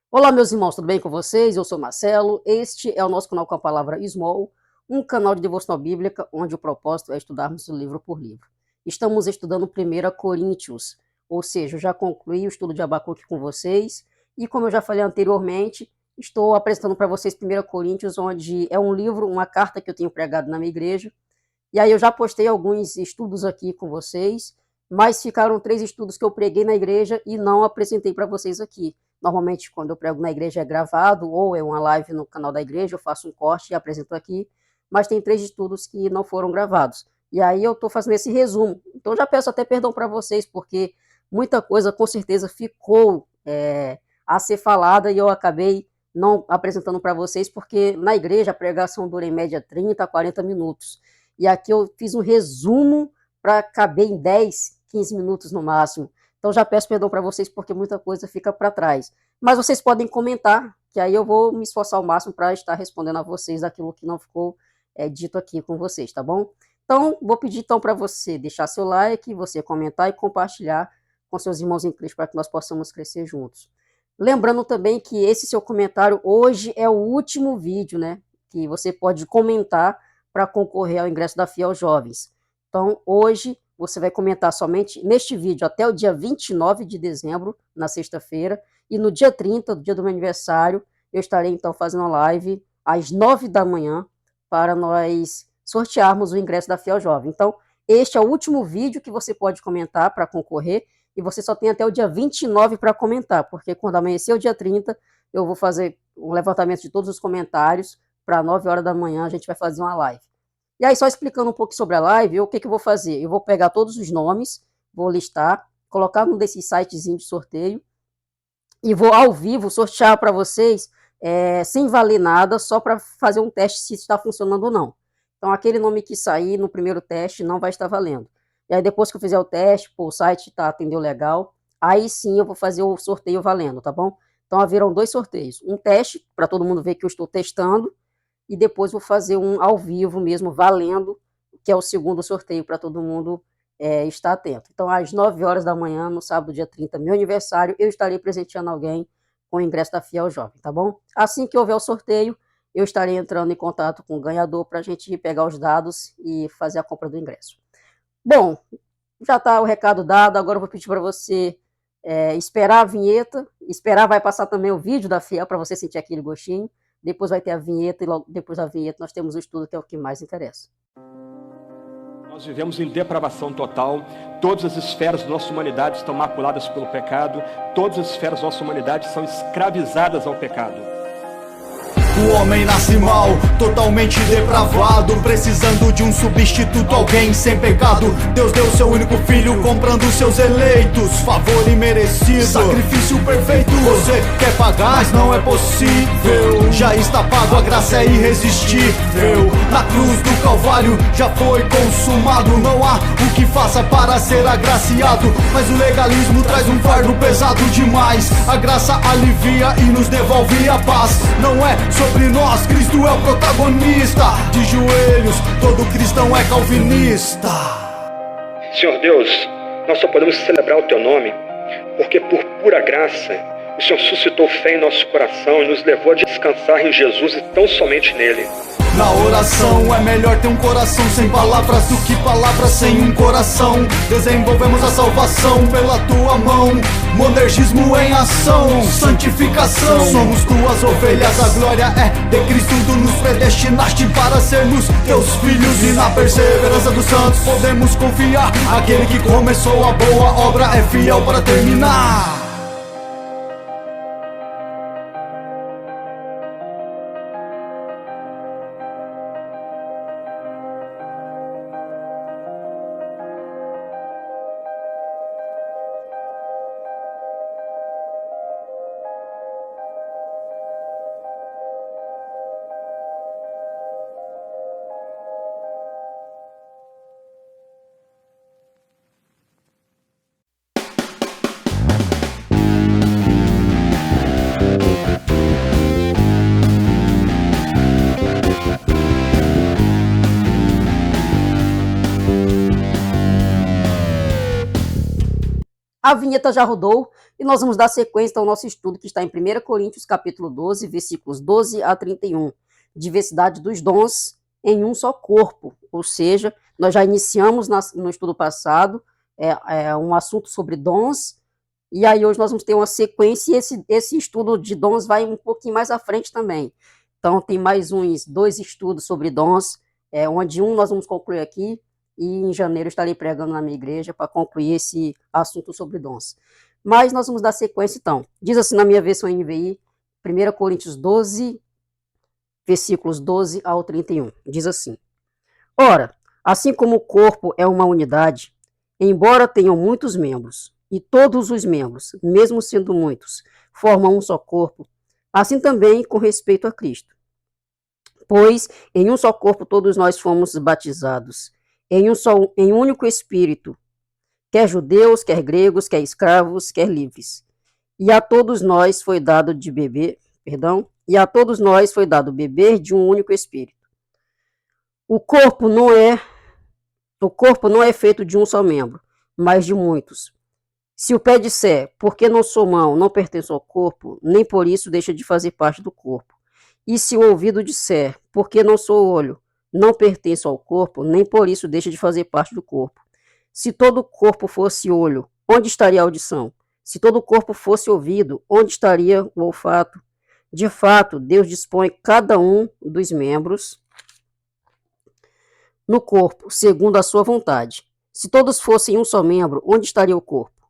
Olá, meus irmãos, tudo bem com vocês? Eu sou Marcelo. Este é o nosso canal com a palavra Small, um canal de devocional bíblica onde o propósito é estudarmos livro por livro. Estamos estudando 1 Coríntios, ou seja, eu já concluí o estudo de Abacuque com vocês e, como eu já falei anteriormente, estou apresentando para vocês 1 Coríntios, onde é um livro, uma carta que eu tenho pregado na minha igreja. E aí eu já postei alguns estudos aqui com vocês, mas ficaram 3 estudos que eu preguei na igreja e não apresentei para vocês aqui. Normalmente, quando eu prego na igreja é gravado, ou é uma live no canal da igreja, eu faço um corte e apresento aqui, mas tem 3 estudos que não foram gravados. E aí eu estou fazendo esse resumo. Então já peço até perdão para vocês, porque muita coisa com certeza ficou a ser falada e eu acabei não apresentando para vocês, porque na igreja a pregação dura em média 30 a 40 minutos. E aqui eu fiz um resumo para caber em 10, 15 minutos no máximo. Então já peço perdão para vocês porque muita coisa fica para trás. Mas vocês podem comentar, que aí eu vou me esforçar ao máximo para estar respondendo a vocês aquilo que não ficou dito aqui com vocês, tá bom? Então, vou pedir então para você deixar seu like, você comentar e compartilhar com seus irmãos em Cristo para que nós possamos crescer juntos. Lembrando também que esse seu comentário hoje é o último vídeo, né? Que você pode comentar para concorrer ao ingresso da Fiel Jovens. Então, hoje você vai comentar somente neste vídeo até o dia 29 de dezembro, na sexta-feira, e no dia 30, do dia do meu aniversário, eu estarei então fazendo uma live às 9 da manhã para nós sortearmos o ingresso da Fiel Jovem. Então, este é o último vídeo que você pode comentar para concorrer, e você só tem até o dia 29 para comentar, porque quando amanhecer o dia 30, eu vou fazer um levantamento de todos os comentários, para 9 horas da manhã a gente vai fazer uma live. E aí, só explicando um pouco sobre a live, o que eu vou fazer? Eu vou pegar todos os nomes, vou listar, colocar num desses sitezinhos de sorteio e vou ao vivo sortear para vocês sem valer nada, só para fazer um teste se está funcionando ou não. Então, aquele nome que sair no primeiro teste não vai estar valendo. E aí, depois que eu fizer o teste, o site atendeu legal, aí sim eu vou fazer o sorteio valendo, tá bom? Então, haverão 2 sorteios. Um teste, para todo mundo ver que eu estou testando, e depois vou fazer um ao vivo mesmo, valendo, que é o segundo sorteio para todo mundo estar atento. Então, às 9 horas da manhã, no sábado, dia 30, meu aniversário, eu estarei presenteando alguém com o ingresso da Fiel Jovem, tá bom? Assim que houver o sorteio, eu estarei entrando em contato com o ganhador para a gente pegar os dados e fazer a compra do ingresso. Bom, já está o recado dado, agora eu vou pedir para você esperar a vinheta, esperar, vai passar também o vídeo da Fiel para você sentir aquele gostinho, depois vai ter a vinheta e logo depois da vinheta nós temos o estudo que é o que mais interessa. Nós vivemos em depravação total, todas as esferas da nossa humanidade estão maculadas pelo pecado, todas as esferas da nossa humanidade são escravizadas ao pecado. O homem nasce mal, totalmente depravado, precisando de um substituto, alguém sem pecado. Deus deu seu único filho, comprando seus eleitos, favor imerecido, sacrifício perfeito. Você quer pagar, mas não é possível, já está pago, a graça é irresistível. Na cruz do Calvário já foi consumado, não há o que faça para ser agraciado. Mas o legalismo traz um fardo pesado demais, a graça alivia e nos devolve a paz. Não é sobre nós, Cristo é o protagonista. De joelhos, todo cristão é calvinista. Senhor Deus, nós só podemos celebrar o Teu nome porque por pura graça o Senhor suscitou fé em nosso coração e nos levou a descansar em Jesus e tão somente nele. Na oração é melhor ter um coração sem palavras do que palavras sem um coração. Desenvolvemos a salvação pela tua mão, monergismo em ação, santificação. Somos tuas ovelhas, a glória é de Cristo. Tu nos predestinaste para sermos teus filhos, e na perseverança dos santos podemos confiar. Aquele que começou a boa obra é fiel para terminar. A vinheta já rodou e nós vamos dar sequência ao nosso estudo que está em 1 Coríntios, capítulo 12, versículos 12 a 31. Diversidade dos dons em um só corpo. Ou seja, nós já iniciamos no estudo passado um assunto sobre dons, e aí hoje nós vamos ter uma sequência e esse estudo de dons vai um pouquinho mais à frente também. Então tem mais uns 2 estudos sobre dons, onde nós vamos concluir aqui, e em janeiro eu estarei pregando na minha igreja para concluir esse assunto sobre dons. Mas nós vamos dar sequência então. Diz assim na minha versão NVI, 1 Coríntios 12, versículos 12 ao 31. Diz assim: Ora, assim como o corpo é uma unidade, embora tenham muitos membros, e todos os membros, mesmo sendo muitos, formam um só corpo, assim também com respeito a Cristo. Pois em um só corpo todos nós fomos batizados, em um único Espírito, quer judeus, quer gregos, quer escravos, quer livres. E a todos nós foi dado beber de um único Espírito. O corpo não é feito de um só membro, mas de muitos. Se o pé disser, porque não sou mão, não pertenço ao corpo, nem por isso deixa de fazer parte do corpo. E se o ouvido disser, porque não sou olho, não pertenço ao corpo, nem por isso deixa de fazer parte do corpo. Se todo o corpo fosse olho, onde estaria a audição? Se todo o corpo fosse ouvido, onde estaria o olfato? De fato, Deus dispõe cada um dos membros no corpo, segundo a sua vontade. Se todos fossem um só membro, onde estaria o corpo?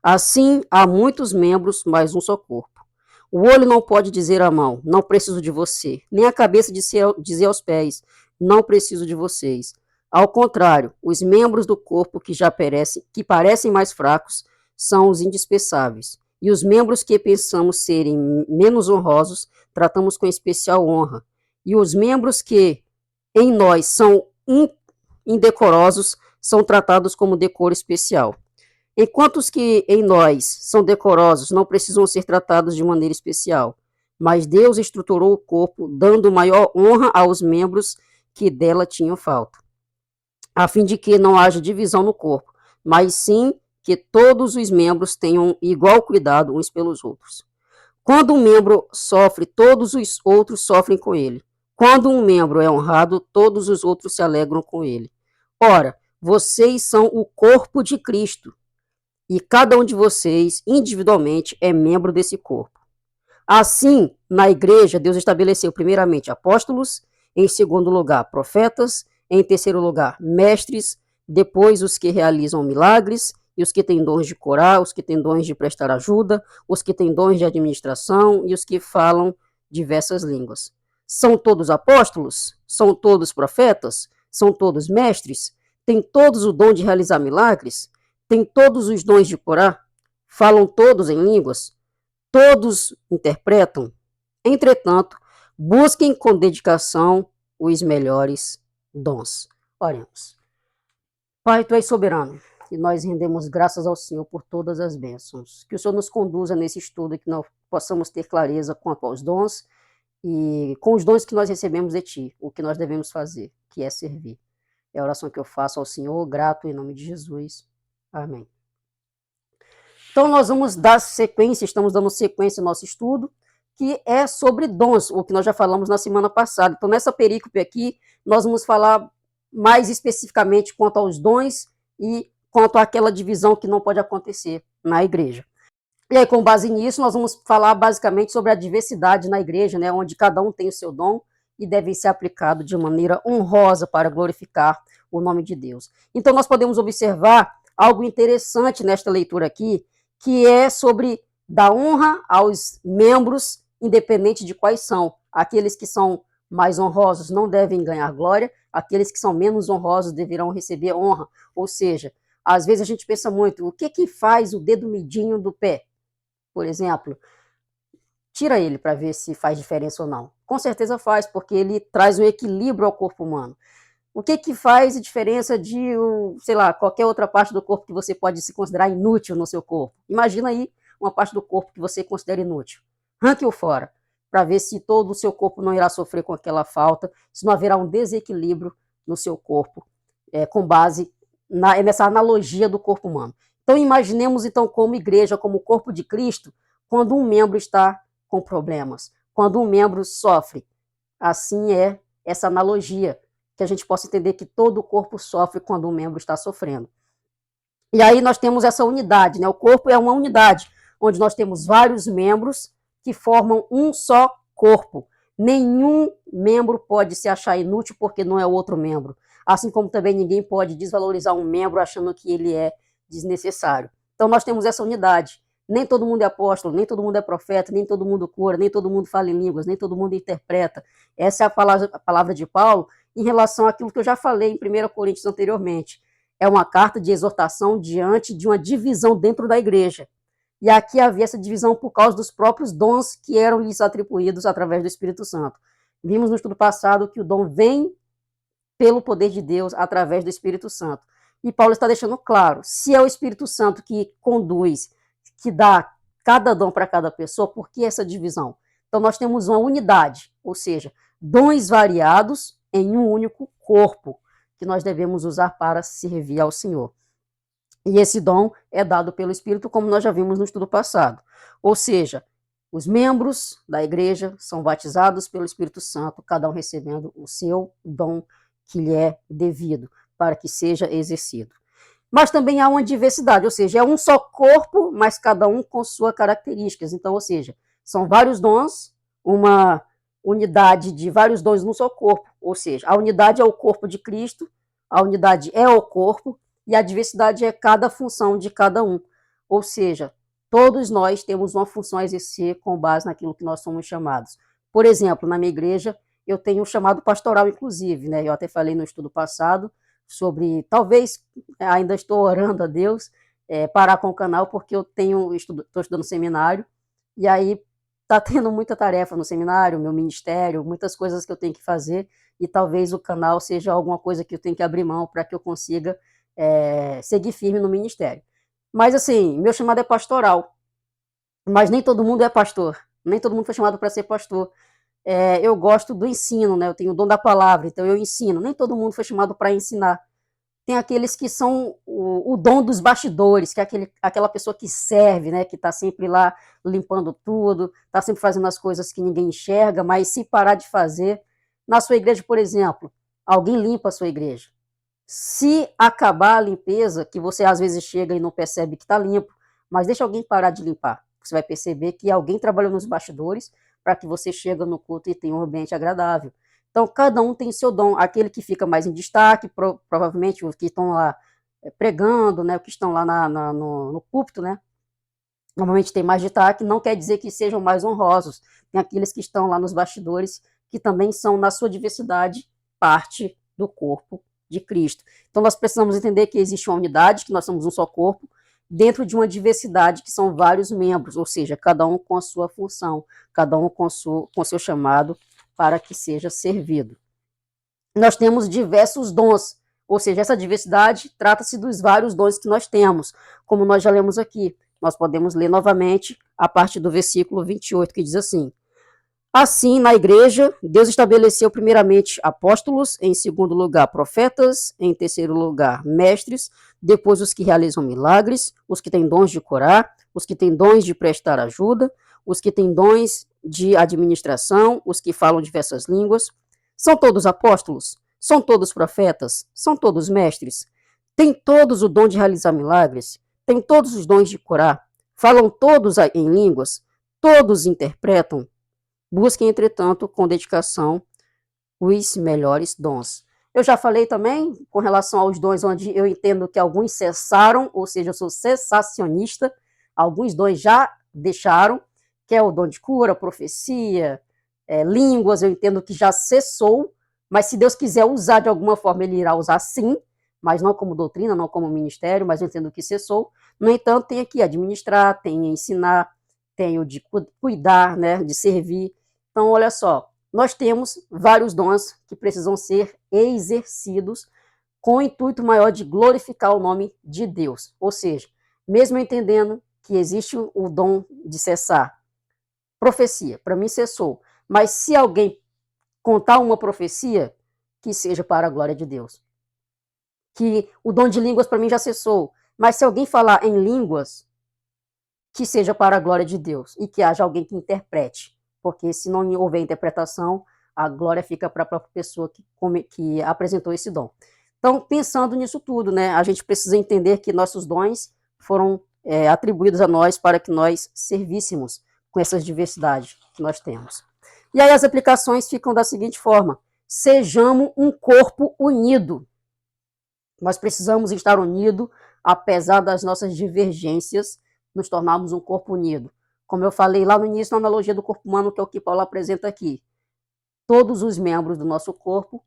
Assim, há muitos membros, mas um só corpo. O olho não pode dizer à mão, não preciso de você, nem a cabeça dizer aos pés, não preciso de vocês. Ao contrário, os membros do corpo que parecem mais fracos, são os indispensáveis. E os membros que pensamos serem menos honrosos, tratamos com especial honra. E os membros que em nós são indecorosos, são tratados como decoro especial. Enquanto os que em nós são decorosos não precisam ser tratados de maneira especial, mas Deus estruturou o corpo, dando maior honra aos membros que dela tinham falta, a fim de que não haja divisão no corpo, mas sim que todos os membros tenham igual cuidado uns pelos outros. Quando um membro sofre, todos os outros sofrem com ele. Quando um membro é honrado, todos os outros se alegram com ele. Ora, vocês são o corpo de Cristo, e cada um de vocês, individualmente, é membro desse corpo. Assim, na igreja, Deus estabeleceu primeiramente apóstolos, em segundo lugar, profetas, em terceiro lugar, mestres, depois os que realizam milagres, e os que têm dons de curar, os que têm dons de prestar ajuda, os que têm dons de administração e os que falam diversas línguas. São todos apóstolos? São todos profetas? São todos mestres? Têm todos o dom de realizar milagres? Têm todos os dons de curar? Falam todos em línguas? Todos interpretam? Entretanto, busquem com dedicação os melhores dons. Oremos. Pai, Tu és soberano, e nós rendemos graças ao Senhor por todas as bênçãos. Que o Senhor nos conduza nesse estudo, que nós possamos ter clareza quanto aos dons e com os dons que nós recebemos de Ti, o que nós devemos fazer, que é servir. É a oração que eu faço ao Senhor, grato em nome de Jesus. Amém. Então nós vamos dar sequência, estamos dando sequência ao nosso estudo, que é sobre dons, o que nós já falamos na semana passada. Então nessa perícope aqui, nós vamos falar mais especificamente quanto aos dons e quanto àquela divisão que não pode acontecer na igreja. E aí, com base nisso, nós vamos falar basicamente sobre a diversidade na igreja, né, onde cada um tem o seu dom e deve ser aplicado de maneira honrosa para glorificar o nome de Deus. Então nós podemos observar algo interessante nesta leitura aqui, que é sobre dar honra aos membros, independente de quais são. Aqueles que são mais honrosos não devem ganhar glória, aqueles que são menos honrosos deverão receber honra. Ou seja, às vezes a gente pensa muito, o que faz o dedo midinho do pé? Por exemplo, tira ele para ver se faz diferença ou não. Com certeza faz, porque ele traz um equilíbrio ao corpo humano. O que faz a diferença de, sei lá, qualquer outra parte do corpo que você pode se considerar inútil no seu corpo? Imagina aí uma parte do corpo que você considera inútil. Arranque-o fora, para ver se todo o seu corpo não irá sofrer com aquela falta, se não haverá um desequilíbrio no seu corpo, com base nessa analogia do corpo humano. Então imaginemos então como igreja, como corpo de Cristo, quando um membro está com problemas, quando um membro sofre. Assim é essa analogia, que a gente possa entender que todo o corpo sofre quando um membro está sofrendo. E aí nós temos essa unidade, né? O corpo é uma unidade, onde nós temos vários membros que formam um só corpo. Nenhum membro pode se achar inútil porque não é outro membro. Assim como também ninguém pode desvalorizar um membro achando que ele é desnecessário. Então nós temos essa unidade. Nem todo mundo é apóstolo, nem todo mundo é profeta, nem todo mundo cura, nem todo mundo fala em línguas, nem todo mundo interpreta. Essa é a palavra de Paulo em relação àquilo que eu já falei em 1 Coríntios anteriormente. É uma carta de exortação diante de uma divisão dentro da igreja. E aqui havia essa divisão por causa dos próprios dons que eram lhes atribuídos através do Espírito Santo. Vimos no estudo passado que o dom vem pelo poder de Deus através do Espírito Santo. E Paulo está deixando claro, se é o Espírito Santo que conduz, que dá cada dom para cada pessoa, por que essa divisão? Então nós temos uma unidade, ou seja, dons variados em um único corpo, que nós devemos usar para servir ao Senhor. E esse dom é dado pelo Espírito, como nós já vimos no estudo passado. Ou seja, os membros da igreja são batizados pelo Espírito Santo, cada um recebendo o seu dom que lhe é devido, para que seja exercido. Mas também há uma diversidade, ou seja, é um só corpo, mas cada um com suas características. Então, ou seja, são vários dons, uma unidade de vários dons num só corpo. Ou seja, a unidade é o corpo de Cristo, a unidade é o corpo, e a diversidade é cada função de cada um. Ou seja, todos nós temos uma função a exercer com base naquilo que nós somos chamados. Por exemplo, na minha igreja, eu tenho um chamado pastoral, inclusive, né? Eu até falei no estudo passado sobre, talvez, ainda estou orando a Deus, parar com o canal, porque eu estou estudando seminário, e aí está tendo muita tarefa no seminário, meu ministério, muitas coisas que eu tenho que fazer, e talvez o canal seja alguma coisa que eu tenho que abrir mão para que eu consiga seguir firme no ministério. Mas assim, meu chamado é pastoral, mas nem todo mundo é pastor, nem todo mundo foi chamado para ser pastor. Eu gosto do ensino, né? Eu tenho o dom da palavra, então eu ensino. Nem todo mundo foi chamado para ensinar. Tem aqueles que são o dom dos bastidores, que é aquela pessoa que serve, né? Que está sempre lá limpando tudo, está sempre fazendo as coisas que ninguém enxerga, mas se parar de fazer, na sua igreja, por exemplo, alguém limpa a sua igreja. Se acabar a limpeza, que você às vezes chega e não percebe que está limpo, mas deixa alguém parar de limpar. Você vai perceber que alguém trabalhou nos bastidores para que você chegue no culto e tenha um ambiente agradável. Então, cada um tem seu dom. Aquele que fica mais em destaque, provavelmente os que estão lá pregando, né, os que estão lá no púlpito, né, normalmente tem mais destaque, não quer dizer que sejam mais honrosos. Tem aqueles que estão lá nos bastidores, que também são, na sua diversidade, parte do corpo de Cristo. Então, nós precisamos entender que existe uma unidade, que nós somos um só corpo, dentro de uma diversidade que são vários membros, ou seja, cada um com a sua função, cada um com seu chamado para que seja servido. Nós temos diversos dons, ou seja, essa diversidade trata-se dos vários dons que nós temos, como nós já lemos aqui. Nós podemos ler novamente a partir do versículo 28, que diz assim: assim, na igreja, Deus estabeleceu primeiramente apóstolos, em segundo lugar profetas, em terceiro lugar mestres, depois os que realizam milagres, os que têm dons de curar, os que têm dons de prestar ajuda, os que têm dons de administração, os que falam diversas línguas. São todos apóstolos? São todos profetas? São todos mestres? Têm todos o dom de realizar milagres? Têm todos os dons de curar? Falam todos em línguas? Todos interpretam? Busquem, entretanto, com dedicação, os melhores dons. Eu já falei também com relação aos dons, onde eu entendo que alguns cessaram, ou seja, eu sou cessacionista, alguns dons já deixaram, que é o dom de cura, profecia, línguas, eu entendo que já cessou, mas se Deus quiser usar de alguma forma, Ele irá usar sim, mas não como doutrina, não como ministério, mas eu entendo que cessou. No entanto, tem aqui administrar, tem ensinar, tem o de cuidar, né, de servir. Então, olha só, nós temos vários dons que precisam ser exercidos com o intuito maior de glorificar o nome de Deus. Ou seja, mesmo entendendo que existe o dom de cessar, profecia, para mim cessou, mas se alguém contar uma profecia, que seja para a glória de Deus. Que o dom de línguas para mim já cessou, Mas se alguém falar em línguas, que seja para a glória de Deus e que haja alguém que interprete, porque se não houver interpretação, a glória fica para a própria pessoa que apresentou esse dom. Então, pensando nisso tudo, né, a gente precisa entender que nossos dons foram atribuídos a nós para que nós servíssemos com essas diversidades que nós temos. E aí as aplicações ficam da seguinte forma: sejamos um corpo unido. Nós precisamos estar unidos, apesar das nossas divergências, nos tornarmos um corpo unido. Como eu falei lá no início, na analogia do corpo humano, que é o que Paulo apresenta aqui. Todos os membros do nosso corpo,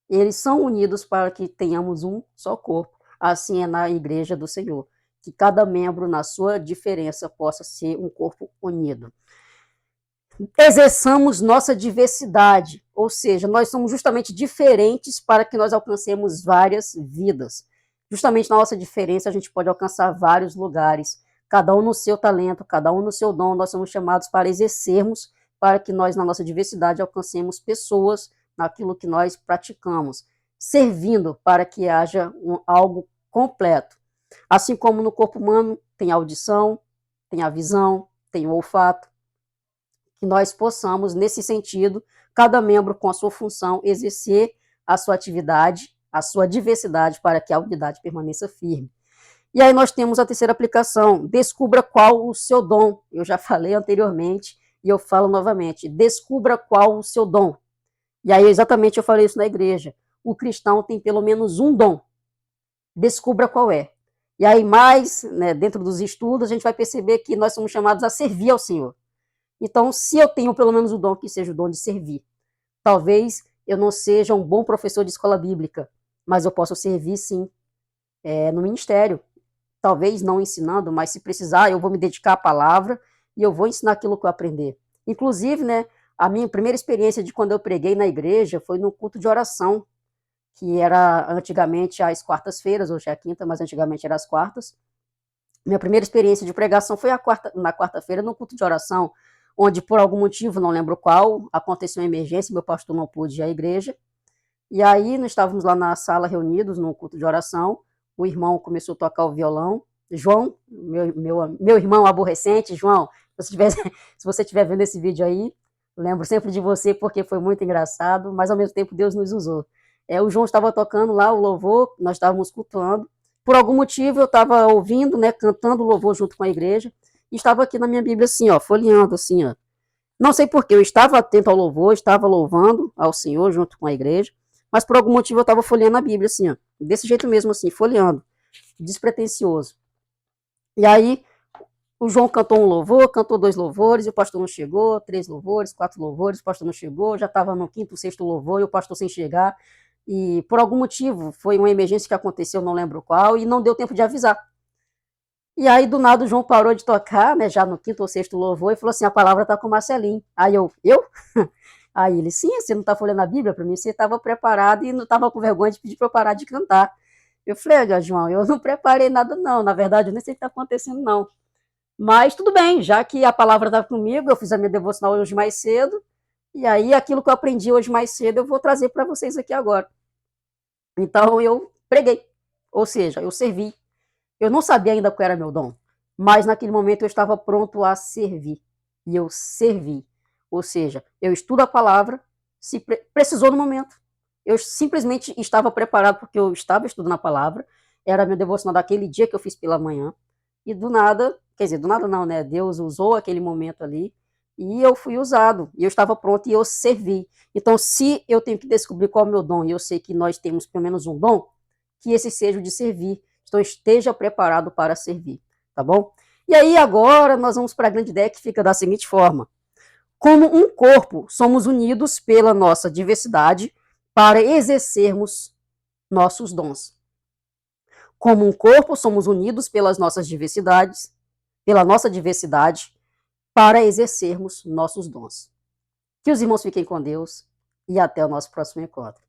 eles são unidos para que tenhamos um só corpo. Assim é na igreja do Senhor. Que cada membro, na sua diferença, possa ser um corpo unido. Exerçamos nossa diversidade, ou seja, nós somos justamente diferentes para que nós alcancemos várias vidas. Justamente na nossa diferença, a gente pode alcançar vários lugares, cada um no seu talento, cada um no seu dom. Nós somos chamados para exercermos, para que nós, na nossa diversidade, alcancemos pessoas naquilo que nós praticamos, servindo para que haja algo completo. Assim como no corpo humano tem a audição, tem a visão, tem o olfato, que nós possamos, nesse sentido, cada membro com a sua função, exercer a sua atividade, a sua diversidade, para que a unidade permaneça firme. E aí nós temos a terceira aplicação: descubra qual o seu dom. Eu já falei anteriormente e eu falo novamente: descubra qual o seu dom. E aí exatamente eu falei isso na igreja. O cristão tem pelo menos um dom. Descubra qual é. E aí mais, né, dentro dos estudos, a gente vai perceber que nós somos chamados a servir ao Senhor. Então, se eu tenho pelo menos o dom, que seja o dom de servir. Talvez eu não seja um bom professor de escola bíblica, mas eu posso servir sim no ministério. Talvez não ensinando, mas se precisar, eu vou me dedicar à palavra e eu vou ensinar aquilo que eu aprender. Inclusive, né, a minha primeira experiência de quando eu preguei na igreja foi no culto de oração, que era antigamente às quartas-feiras, hoje é a quinta, mas antigamente era às quartas. Minha primeira experiência de pregação foi na quarta-feira, no culto de oração, onde por algum motivo, não lembro qual, aconteceu uma emergência, meu pastor não pôde ir à igreja. E aí nós estávamos lá na sala reunidos, no culto de oração, o irmão começou a tocar o violão. João, meu irmão aborrecente, João, se você estiver vendo esse vídeo aí, lembro sempre de você porque foi muito engraçado, mas ao mesmo tempo Deus nos usou. O João estava tocando lá o louvor, nós estávamos cultuando. Por algum motivo eu estava ouvindo, né, cantando o louvor junto com a igreja, e estava aqui na minha Bíblia assim, ó, folheando assim, ó. Não sei porquê, eu estava atento ao louvor, estava louvando ao Senhor junto com a igreja, mas por algum motivo eu estava folheando a Bíblia assim, ó, desse jeito mesmo assim, folheando, despretensioso. E aí o João cantou um louvor, cantou 2 louvores, e o pastor não chegou, 3 louvores, 4 louvores, o pastor não chegou, já estava no 5º, 6º louvor, e o pastor sem chegar, e por algum motivo, foi uma emergência que aconteceu, não lembro qual, e não deu tempo de avisar. E aí, do nada, o João parou de tocar, né, já no 5º ou 6º louvor, e falou assim: a palavra está com o Marcelinho. Aí eu? Aí ele: sim, você não está folhando a Bíblia para mim? Você estava preparado e não estava com vergonha de pedir para eu parar de cantar. Eu falei: João, eu não preparei nada não, na verdade eu nem sei o que está acontecendo não. Mas tudo bem, já que a palavra estava comigo, eu fiz a minha devocional hoje mais cedo, e aí aquilo que eu aprendi hoje mais cedo eu vou trazer para vocês aqui agora. Então eu preguei, ou seja, eu servi. Eu não sabia ainda qual era meu dom, mas naquele momento eu estava pronto a servir. E eu servi. Ou seja, eu estudo a palavra, se precisou no momento. Eu simplesmente estava preparado porque eu estava estudando a palavra, era meu devocional daquele dia que eu fiz pela manhã, e do nada, quer dizer, do nada não, né? Deus usou aquele momento ali, e eu fui usado, e eu estava pronto e eu servi. Então, se eu tenho que descobrir qual é o meu dom, e eu sei que nós temos pelo menos um dom, que esse seja o de servir. Então esteja preparado para servir, tá bom? E aí agora nós vamos para a grande ideia que fica da seguinte forma: como um corpo, somos unidos pela nossa diversidade para exercermos nossos dons. Como um corpo, somos unidos pelas nossas diversidades, pela nossa diversidade, para exercermos nossos dons. Que os irmãos fiquem com Deus e até o nosso próximo encontro.